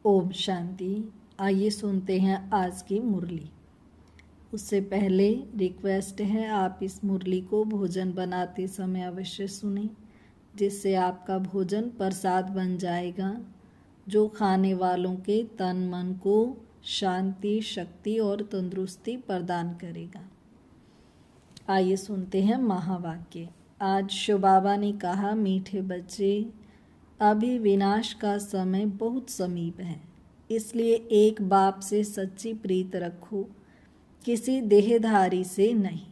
ओम शांति। आइए सुनते हैं आज की मुरली। उससे पहले रिक्वेस्ट है, आप इस मुरली को भोजन बनाते समय अवश्य सुनें, जिससे आपका भोजन प्रसाद बन जाएगा, जो खाने वालों के तन मन को शांति, शक्ति और तंदुरुस्ती प्रदान करेगा। आइए सुनते हैं महावाक्य। आज शिव बाबा ने कहा, मीठे बच्चे, अभी विनाश का समय बहुत समीप है, इसलिए एक बाप से सच्ची प्रीत रखो, किसी देहधारी से नहीं।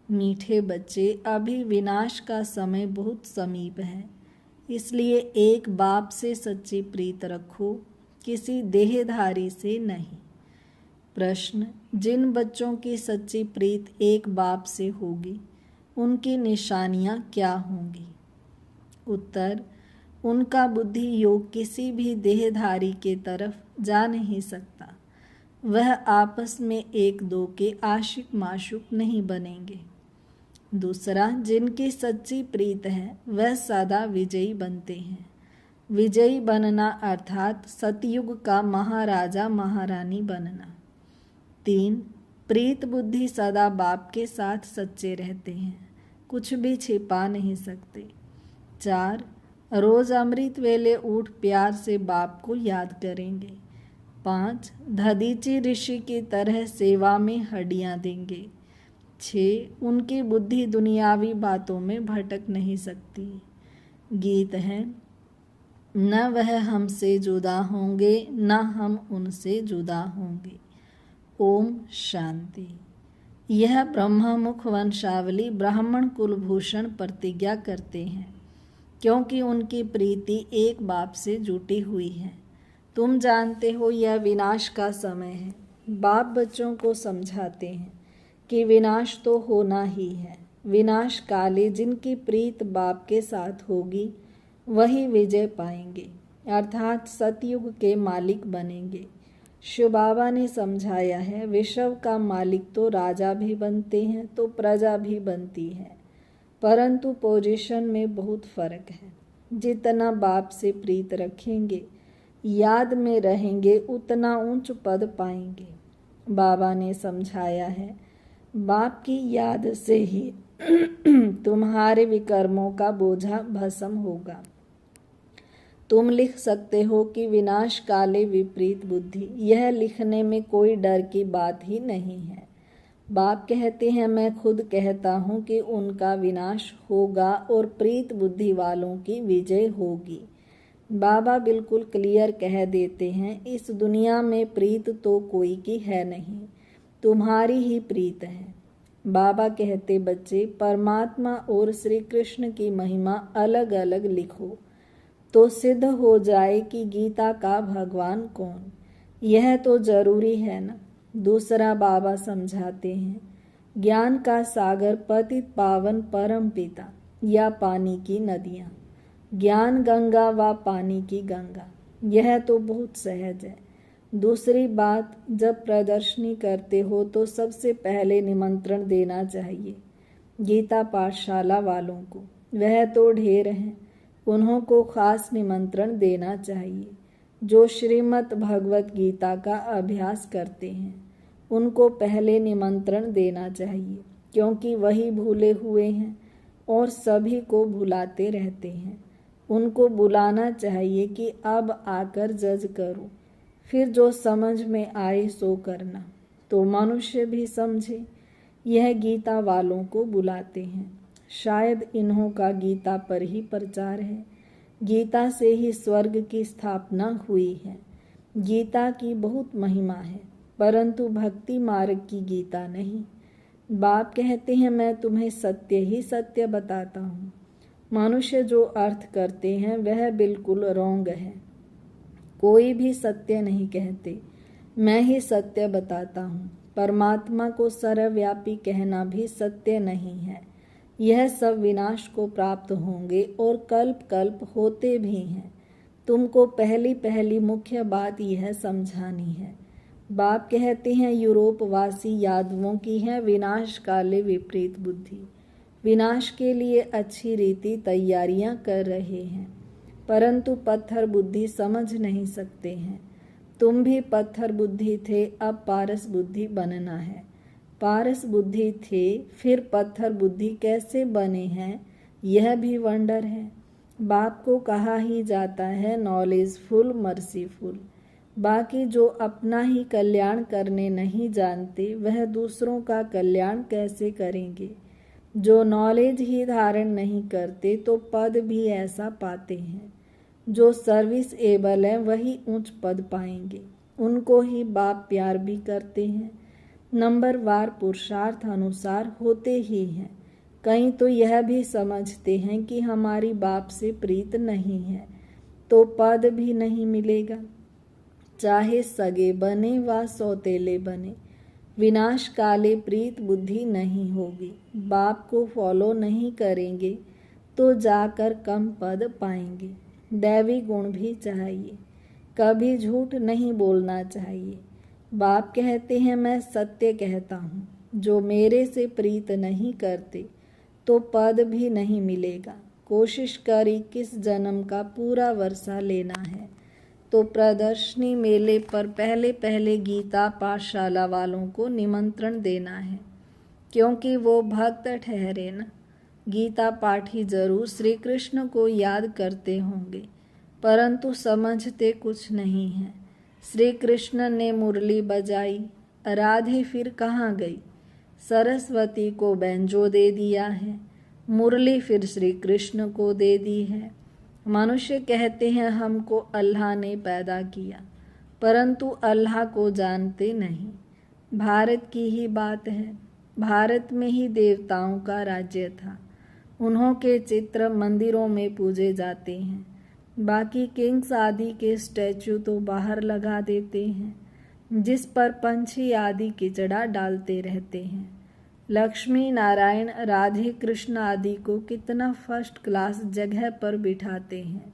मीठे बच्चे, अभी विनाश का समय बहुत समीप है, इसलिए एक बाप से सच्ची प्रीत रखो, किसी देहधारी से नहीं। प्रश्न, जिन बच्चों की सच्ची प्रीत एक बाप से होगी, उनकी निशानियां क्या होंगी? उत्तर, उनका बुद्धि योग किसी भी देहधारी के तरफ जा नहीं सकता। वह आपस में एक दो के आशिक माशुक नहीं बनेंगे। दूसरा, जिनकी सच्ची प्रीत है वह सदा विजयी बनते हैं। विजयी बनना अर्थात सतयुग का महाराजा महारानी बनना। 3, प्रीत बुद्धि सदा बाप के साथ सच्चे रहते हैं, कुछ भी छिपा नहीं सकते। 4, रोज अमृत वेले उठ प्यार से बाप को याद करेंगे। 5, दधीची ऋषि की तरह सेवा में हड्डियां देंगे। 6, उनकी बुद्धि दुनियावी बातों में भटक नहीं सकती। गीत है, न वह हमसे जुदा होंगे, न हम उनसे जुदा होंगे। ओम शांति। यह ब्रह्ममुख वंशावली ब्राह्मण कुलभूषण प्रतिज्ञा करते हैं, क्योंकि उनकी प्रीति एक बाप से जुटी हुई है। तुम जानते हो यह विनाश का समय है। बाप बच्चों को समझाते हैं कि विनाश तो होना ही है। विनाश काले जिनकी प्रीत बाप के साथ होगी, वही विजय पाएंगे, अर्थात सतयुग के मालिक बनेंगे। शिव बाबा ने समझाया है, विश्व का मालिक तो राजा भी बनते हैं तो प्रजा भी बनती है, परंतु पोजीशन में बहुत फर्क है। जितना बाप से प्रीत रखेंगे, याद में रहेंगे, उतना ऊंच पद पाएंगे। बाबा ने समझाया है, बाप की याद से ही तुम्हारे विकर्मों का बोझा भस्म होगा। तुम लिख सकते हो कि विनाश काले विपरीत बुद्धि। यह लिखने में कोई डर की बात ही नहीं है। बाप कहते हैं, मैं खुद कहता हूँ कि उनका विनाश होगा और प्रीत बुद्धि वालों की विजय होगी। बाबा बिल्कुल क्लियर कह देते हैं, इस दुनिया में प्रीत तो कोई की है नहीं, तुम्हारी ही प्रीत है। बाबा कहते, बच्चे, परमात्मा और श्री कृष्ण की महिमा अलग अलग लिखो तो सिद्ध हो जाए कि गीता का भगवान कौन। यह तो जरूरी है ना। दूसरा, बाबा समझाते हैं, ज्ञान का सागर पतित पावन परम पिता या पानी की नदियाँ, ज्ञान गंगा व पानी की गंगा। यह तो बहुत सहज है। दूसरी बात, जब प्रदर्शनी करते हो तो सबसे पहले निमंत्रण देना चाहिए गीता पाठशाला वालों को। वह तो ढेर हैं, उन्हों को खास निमंत्रण देना चाहिए। जो श्रीमद् भगवत गीता का अभ्यास करते हैं, उनको पहले निमंत्रण देना चाहिए, क्योंकि वही भूले हुए हैं और सभी को भुलाते रहते हैं। उनको बुलाना चाहिए कि अब आकर जज करो, फिर जो समझ में आए सो करना, तो मनुष्य भी समझे। यह गीता वालों को बुलाते हैं। शायद इन्हों का गीता पर ही प्रचार है। गीता से ही स्वर्ग की स्थापना हुई है। गीता की बहुत महिमा है, परंतु भक्ति मार्ग की गीता नहीं। बाप कहते हैं, मैं तुम्हें सत्य ही सत्य बताता हूँ। मनुष्य जो अर्थ करते हैं वह बिल्कुल रॉन्ग है। कोई भी सत्य नहीं कहते, मैं ही सत्य बताता हूँ। परमात्मा को सर्वव्यापी कहना भी सत्य नहीं है। यह सब विनाश को प्राप्त होंगे और कल्प कल्प होते भी हैं। तुमको पहली पहली मुख्य बात यह समझानी है। बाप कहते हैं, यूरोप वासी यादवों की है विनाश काले विपरीत बुद्धि। विनाश के लिए अच्छी रीति तैयारियां कर रहे हैं। परंतु पत्थर बुद्धि समझ नहीं सकते हैं। तुम भी पत्थर बुद्धि थे, अब पारस बुद्धि बनना है। पारस बुद्धि थे, फिर पत्थर बुद्धि कैसे बने हैं, यह भी वंडर है। बाप को कहा ही जाता है नॉलेजफुल मर्सीफुल। बाकी जो अपना ही कल्याण करने नहीं जानते, वह दूसरों का कल्याण कैसे करेंगे। जो नॉलेज ही धारण नहीं करते, तो पद भी ऐसा पाते हैं। जो सर्विस एबल हैं, वही उच्च पद पाएंगे। उनको ही बाप प्यार भी करते हैं। नंबरवार पुरुषार्थ अनुसार होते ही हैं। कई तो यह भी समझते हैं कि हमारी बाप से प्रीत नहीं है, तो पद भी नहीं मिलेगा। चाहे सगे बने व सौतेले बने, विनाश काले प्रीत बुद्धि नहीं होगी। बाप को फॉलो नहीं करेंगे तो जाकर कम पद पाएंगे। दैवी गुण भी चाहिए, कभी झूठ नहीं बोलना चाहिए। बाप कहते हैं मैं सत्य कहता हूँ। जो मेरे से प्रीत नहीं करते, तो पद भी नहीं मिलेगा। कोशिश करी किस जन्म का पूरा वर्षा लेना है, तो प्रदर्शनी मेले पर पहले पहले गीता पाठशाला वालों को निमंत्रण देना है, क्योंकि वो भक्त ठहरे न। गीता पाठी जरूर श्री कृष्ण को याद करते होंगे, परंतु समझते कुछ नहीं है। श्री कृष्ण ने मुरली बजाई, राधे फिर कहाँ गई। सरस्वती को बैंजो दे दिया है, मुरली फिर श्री कृष्ण को दे दी है। मनुष्य कहते हैं हमको अल्लाह ने पैदा किया, परंतु अल्लाह को जानते नहीं। भारत की ही बात है, भारत में ही देवताओं का राज्य था। उन्हों के चित्र मंदिरों में पूजे जाते हैं। बाकी किंग्स आदि के स्टैचू तो बाहर लगा देते हैं, जिस पर पंछी आदि किचड़ा डालते रहते हैं। लक्ष्मी नारायण राधे कृष्ण आदि को कितना फर्स्ट क्लास जगह पर बिठाते हैं।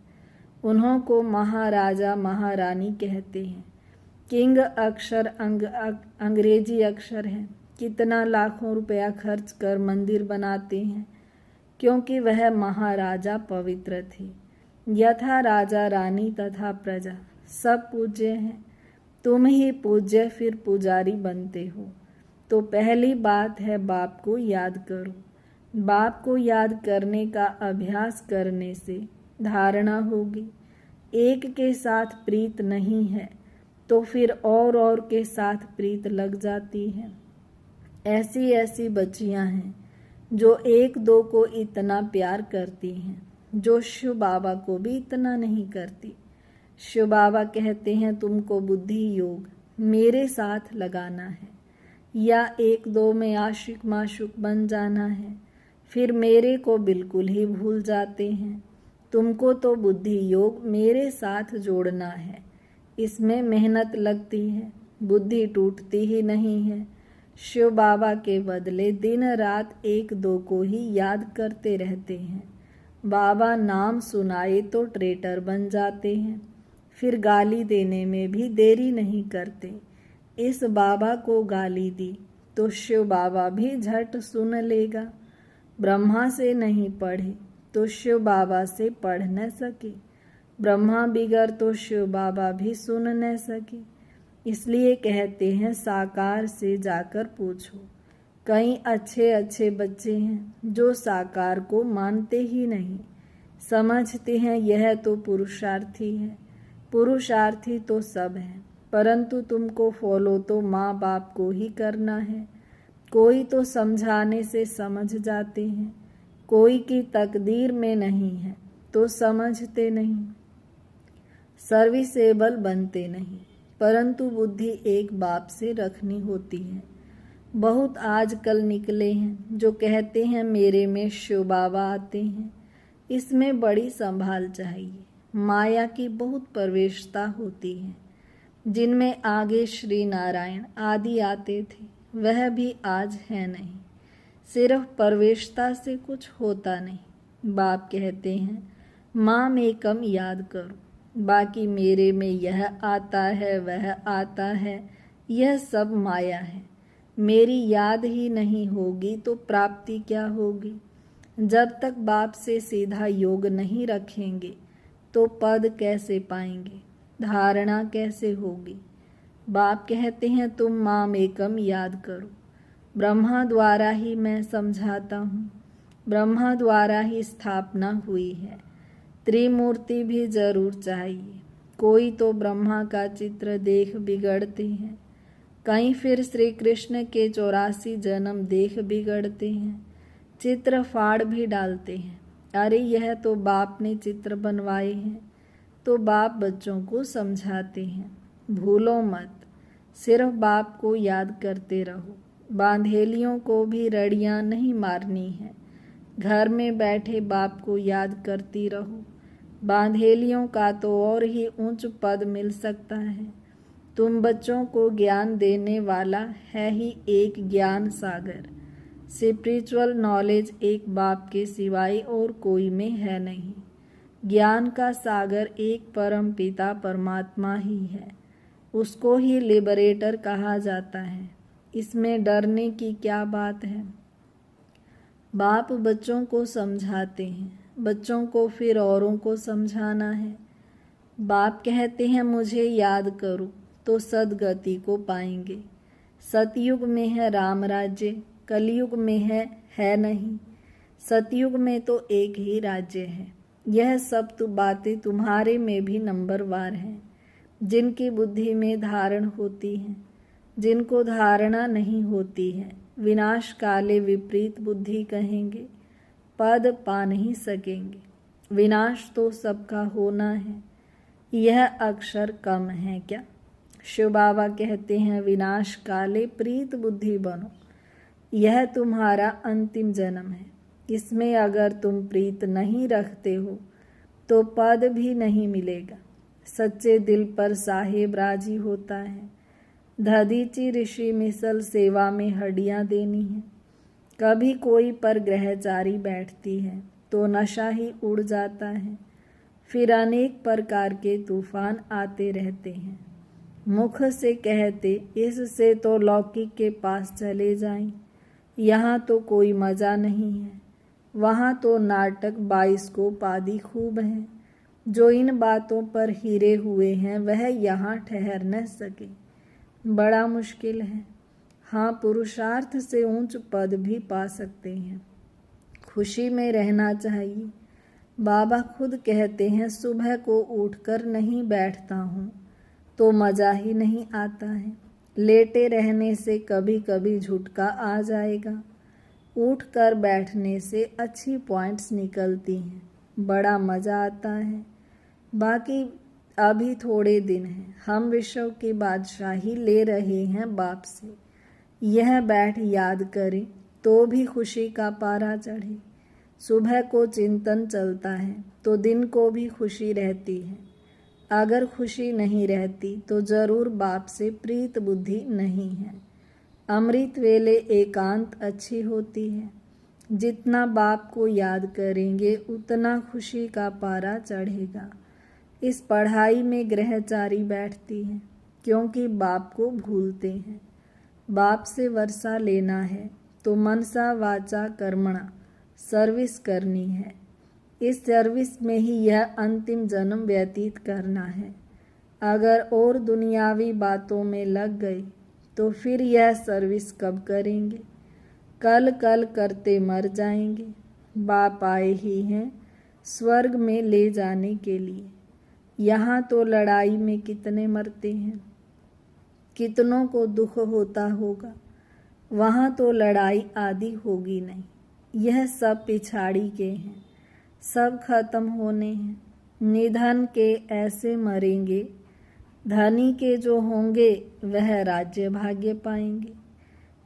उन्हों को महाराजा महारानी कहते हैं। किंग अक्षर अंग्रेजी अक्षर है। कितना लाखों रुपया खर्च कर मंदिर बनाते हैं, क्योंकि वह महाराजा पवित्र थे। यथा राजा रानी तथा प्रजा सब पूज्य हैं। तुम ही पूज्य फिर पुजारी बनते हो। तो पहली बात है बाप को याद करो। बाप को याद करने का अभ्यास करने से धारणा होगी। एक के साथ प्रीत नहीं है तो फिर और के साथ प्रीत लग जाती है। ऐसी ऐसी बच्चियां हैं जो एक दो को इतना प्यार करती हैं, जो शिव बाबा को भी इतना नहीं करती। शिव बाबा कहते हैं तुमको बुद्धि योग मेरे साथ लगाना है, या एक दो में आशिक माशुक बन जाना है, फिर मेरे को बिल्कुल ही भूल जाते हैं। तुमको तो बुद्धि योग मेरे साथ जोड़ना है। इसमें मेहनत लगती है, बुद्धि टूटती ही नहीं है। शिव बाबा के बदले दिन रात एक दो को ही याद करते रहते हैं। बाबा नाम सुनाए तो ट्रेटर बन जाते हैं, फिर गाली देने में भी देरी नहीं करते। इस बाबा को गाली दी तो शिव बाबा भी झट सुन लेगा। ब्रह्मा से नहीं पढ़े तो शिव बाबा से पढ़ न सके। ब्रह्मा बिगर तो शिव बाबा भी सुन न सके। इसलिए कहते हैं साकार से जाकर पूछो। कई अच्छे अच्छे बच्चे हैं जो साकार को मानते ही नहीं, समझते हैं यह तो पुरुषार्थी है। पुरुषार्थी तो सब हैं, परंतु तुमको फॉलो तो माँ बाप को ही करना है। कोई तो समझाने से समझ जाते हैं, कोई की तकदीर में नहीं है तो समझते नहीं, सर्विसेबल बनते नहीं। परंतु बुद्धि एक बाप से रखनी होती है। बहुत आजकल निकले हैं जो कहते हैं मेरे में शिव बाबा आते हैं। इसमें बड़ी संभाल चाहिए। माया की बहुत प्रवेशता होती है। जिनमें आगे श्री नारायण आदि आते थे, वह भी आज है नहीं। सिर्फ प्रवेशता से कुछ होता नहीं। बाप कहते हैं माँ में कम याद करो, बाकी मेरे में यह आता है वह आता है, यह सब माया है। मेरी याद ही नहीं होगी तो प्राप्ति क्या होगी। जब तक बाप से सीधा योग नहीं रखेंगे तो पद कैसे पाएंगे, धारणा कैसे होगी। बाप कहते हैं तुम माम एकम याद करो। ब्रह्मा द्वारा ही मैं समझाता हूँ, ब्रह्मा द्वारा ही स्थापना हुई है। त्रिमूर्ति भी जरूर चाहिए। कोई तो ब्रह्मा का चित्र देख बिगड़ते हैं, कहीं फिर श्री कृष्ण के 84 जन्म देख बिगड़ते हैं, चित्र फाड़ भी डालते हैं। अरे यह तो बाप ने चित्र बनवाए हैं। तो बाप बच्चों को समझाते हैं, भूलो मत, सिर्फ बाप को याद करते रहो। बांधेलियों को भी रड़ियाँ नहीं मारनी है, घर में बैठे बाप को याद करती रहो। बांधेलियों का तो और ही ऊंच पद मिल सकता है। तुम बच्चों को ज्ञान देने वाला है ही एक ज्ञान सागर। स्पिरिचुअल नॉलेज एक बाप के सिवाय और कोई में है नहीं। ज्ञान का सागर एक परम पिता परमात्मा ही है, उसको ही लिबरेटर कहा जाता है। इसमें डरने की क्या बात है। बाप बच्चों को समझाते हैं, बच्चों को फिर औरों को समझाना है। बाप कहते हैं मुझे याद करो तो सदगति को पाएंगे। सतयुग में है राम राज्य, कलयुग में है नहीं। सतयुग में तो एक ही राज्य है। यह सब तो बातें तुम्हारे में भी नंबरवार हैं, जिनकी बुद्धि में धारण होती है, जिनको धारणा नहीं होती है। विनाश काले विपरीत बुद्धि कहेंगे, पद पा नहीं सकेंगे। विनाश तो सबका होना है, यह अक्षर कम है क्या। शिव बाबा कहते हैं विनाश काले प्रीत बुद्धि बनो। यह तुम्हारा अंतिम जन्म है। इसमें अगर तुम प्रीत नहीं रखते हो तो पद भी नहीं मिलेगा। सच्चे दिल पर साहेब राजी होता है। दधीची ऋषि मिसल सेवा में हड्डियां देनी है। कभी कोई पर ग्रहचारी बैठती है तो नशा ही उड़ जाता है। फिर अनेक प्रकार के तूफान आते रहते हैं। मुख से कहते इससे तो लौकिक के पास चले जाएं, यहाँ तो कोई मज़ा नहीं है। वहाँ तो नाटक बाइस्कोप आदि खूब हैं। जो इन बातों पर हिरे हुए हैं वह यहाँ ठहर न सके, बड़ा मुश्किल है। हाँ, पुरुषार्थ से ऊंच पद भी पा सकते हैं। खुशी में रहना चाहिए। बाबा खुद कहते हैं सुबह को उठकर नहीं बैठता हूँ तो मज़ा ही नहीं आता है। लेटे रहने से कभी कभी झुटका आ जाएगा, उठकर बैठने से अच्छी पॉइंट्स निकलती हैं, बड़ा मज़ा आता है। बाकी अभी थोड़े दिन हैं, हम विश्व की बादशाही ले रहे हैं बाप से। यह बैठ याद करें तो भी खुशी का पारा चढ़े। सुबह को चिंतन चलता है तो दिन को भी खुशी रहती है। अगर खुशी नहीं रहती तो जरूर बाप से प्रीत बुद्धि नहीं है। अमृत वेले एकांत अच्छी होती है। जितना बाप को याद करेंगे उतना खुशी का पारा चढ़ेगा। इस पढ़ाई में ग्रहचारी बैठती है क्योंकि बाप को भूलते हैं। बाप से वर्षा लेना है तो मनसा वाचा कर्मणा सर्विस करनी है। इस सर्विस में ही यह अंतिम जन्म व्यतीत करना है। अगर और दुनियावी बातों में लग गए तो फिर यह सर्विस कब करेंगे। कल कल करते मर जाएंगे। बाप आए ही हैं स्वर्ग में ले जाने के लिए। यहाँ तो लड़ाई में कितने मरते हैं, कितनों को दुख होता होगा। वहाँ तो लड़ाई आदि होगी नहीं। यह सब पिछाड़ी के हैं, सब खत्म होने हैं। निधन के ऐसे मरेंगे, धनी के जो होंगे वह राज्य भाग्य पाएंगे।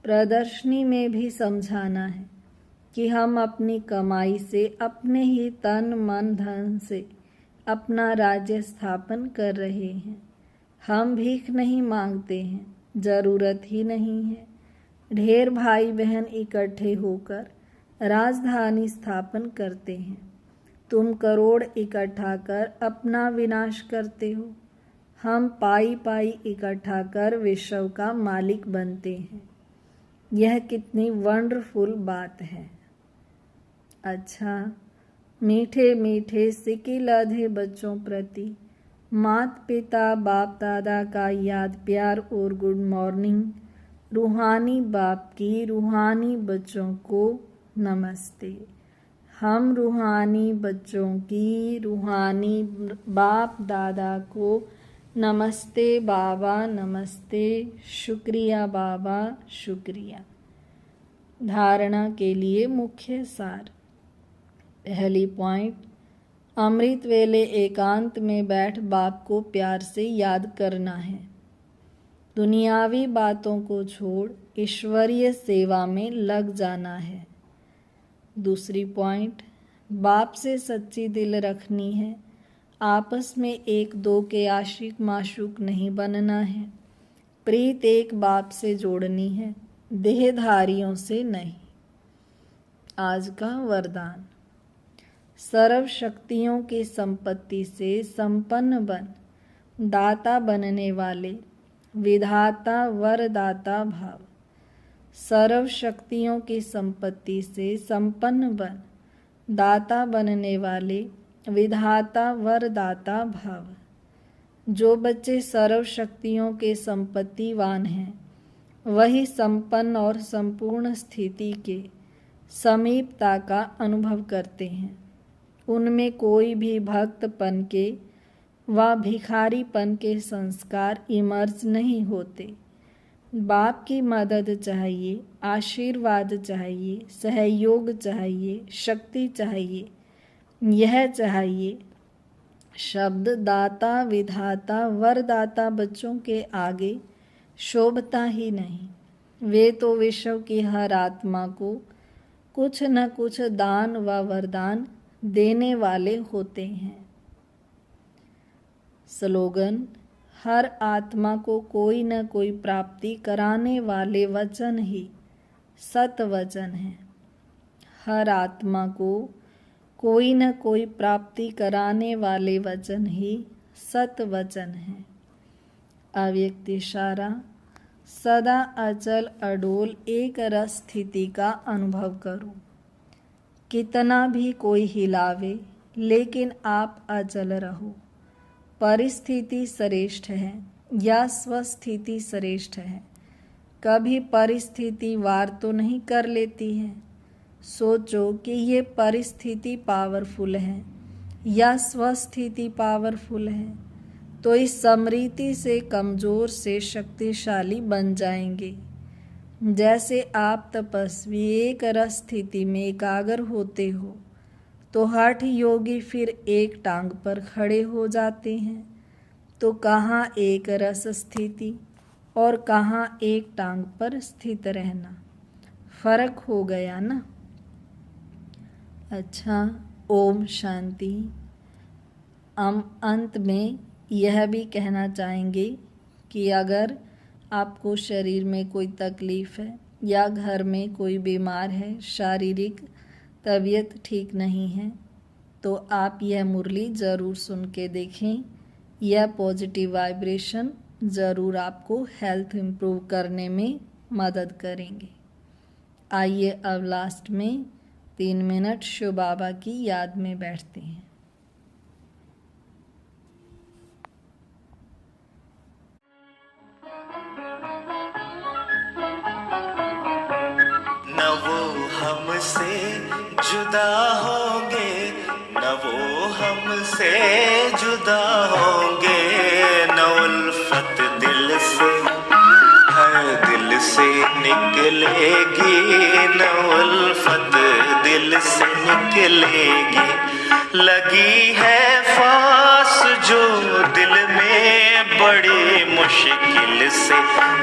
प्रदर्शनी में भी समझाना है कि हम अपनी कमाई से, अपने ही तन मन धन से अपना राज्य स्थापन कर रहे हैं। हम भीख नहीं मांगते हैं, जरूरत ही नहीं है। ढेर भाई बहन इकट्ठे होकर राजधानी स्थापन करते हैं। तुम करोड़ इकट्ठा कर अपना विनाश करते हो। हम पाई पाई इकट्ठा कर विश्व का मालिक बनते हैं। यह कितनी वंडरफुल बात है। अच्छा, मीठे मीठे सिक्के लाधे बच्चों प्रति माता पिता बाप दादा का याद प्यार और गुड मॉर्निंग। रूहानी बाप की रूहानी बच्चों को नमस्ते। हम रूहानी बच्चों की रूहानी बाप दादा को नमस्ते बाबा नमस्ते, शुक्रिया बाबा शुक्रिया। धारणा के लिए मुख्य सार। पहली पॉइंट, अमृत वेले एकांत में बैठ बाप को प्यार से याद करना है। दुनियावी बातों को छोड़ ईश्वरीय सेवा में लग जाना है। दूसरी पॉइंट, बाप से सच्ची दिल रखनी है। आपस में एक दो के आशिक माशूक नहीं बनना है। प्रीत एक बाप से जोड़नी है, देहधारियों से नहीं। आज का वरदान, सर्व शक्तियों की संपत्ति से संपन्न बन, दाता बनने वाले विधाता वरदाता भाव। सर्व शक्तियों की संपत्ति से संपन्न बन, दाता बनने वाले विधाता वरदाता भाव। जो बच्चे सर्व शक्तियों के संपत्तिवान हैं, वही संपन्न और संपूर्ण स्थिति के समीपता का अनुभव करते हैं। उनमें कोई भी भक्तपन के व भिखारीपन के संस्कार इमर्ज नहीं होते। बाप की मदद चाहिए, आशीर्वाद चाहिए, सहयोग चाहिए, शक्ति चाहिए। यह चाहिए शब्द दाता विधाता वरदाता बच्चों के आगे शोभता ही नहीं। वे तो विश्व की हर आत्मा को कुछ न कुछ दान व वरदान देने वाले होते हैं। स्लोगन, हर आत्मा को कोई न कोई प्राप्ति कराने वाले वचन ही सत वचन है। हर आत्मा को कोई न कोई प्राप्ति कराने वाले वचन ही सत वचन है। अव्यक्त इशारा, सदा अचल अडोल एक रस स्थिति का अनुभव करो। कितना भी कोई हिलावे, लेकिन आप अचल रहो। परिस्थिति श्रेष्ठ है या स्वस्थिति श्रेष्ठ है? कभी परिस्थिति वार तो नहीं कर लेती है। सोचो कि ये परिस्थिति पावरफुल है या स्वस्थिति पावरफुल है, तो इस समृद्धि से कमज़ोर से शक्तिशाली बन जाएंगे। जैसे आप तपस्वी एक रस स्थिति में एकाग्र होते हो, तो हठ योगी फिर एक टांग पर खड़े हो जाते हैं। तो कहाँ एक रस स्थिति और कहाँ एक टांग पर स्थित रहना, फर्क हो गया ना। अच्छा, ओम शांति। हम अंत में यह भी कहना चाहेंगे कि अगर आपको शरीर में कोई तकलीफ़ है या घर में कोई बीमार है, शारीरिक तबीयत ठीक नहीं है, तो आप यह मुरली ज़रूर सुन के देखें। यह पॉजिटिव वाइब्रेशन ज़रूर आपको हेल्थ इम्प्रूव करने में मदद करेंगे। आइए अब लास्ट में 3 मिनट शिव बाबा की याद में बैठते हैं। न वो हमसे जुदा होंगे, न वो हमसे जुदा होंगे, न उल्फत दिल से हर दिल से निकलेगी, न उल्फत दिल से निकलेगी। लगी है फास जो दिल में बड़ी मुश्किल से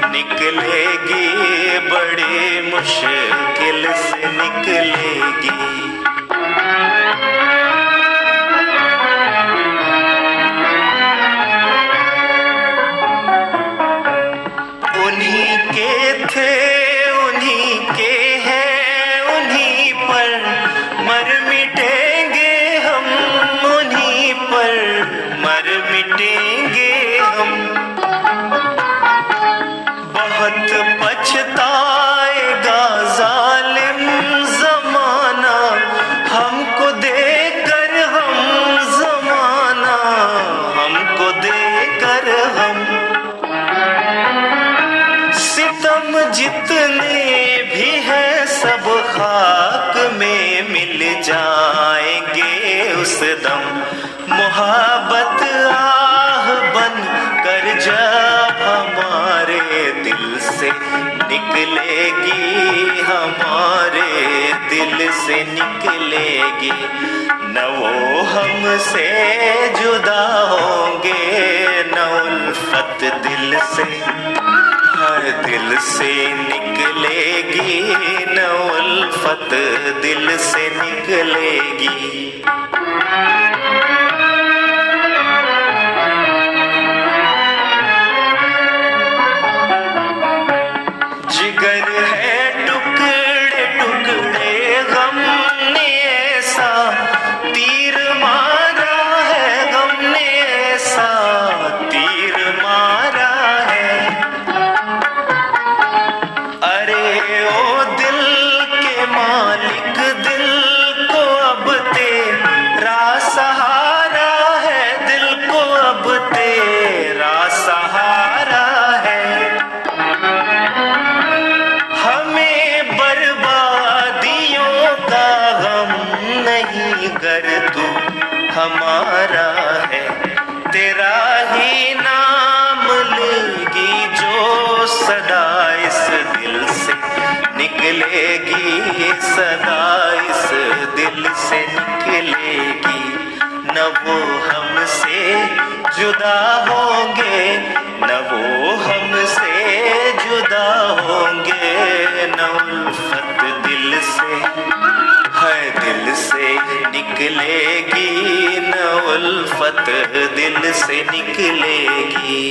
निकलेगी, बड़ी मुश्किल से निकलेगी। उन्हीं के थे, उन्हीं के हैं, उन्हीं पर मर मिटेंगे हम, उन्हीं पर मर मिटेंगे हम। बहुत पछताएगा जालिम जमाना हमको देख दम। मोहब्बत आह बन कर जब हमारे दिल से निकलेगी, हमारे दिल से निकलेगी, न वो हमसे जुदा होंगे, न उल्फत दिल से, हर दिल से निकलेगी, न उल्फत दिल से निकलेगी। जिगर है टुकड़े टुकड़े, गम ने ऐसा तीर मारा है, गम ने ऐसा तीर मारा है। अरे ओ दिल के मालिक, दिल को अब तेरा सहारा है, दिल को अब तेरा सहारा है। हमें बर्बादियों का गम नहीं, गर तू हमारा है, तेरा ही नाम लेगी जो सदा इस दिल से निकलेगी, सदा इस दिल से निकलेगी, न वो हमसे जुदा होंगे, न वो हमसे जुदा होंगे, न उल्फत दिल से, हर दिल से निकलेगी, न उल्फत दिल से निकलेगी।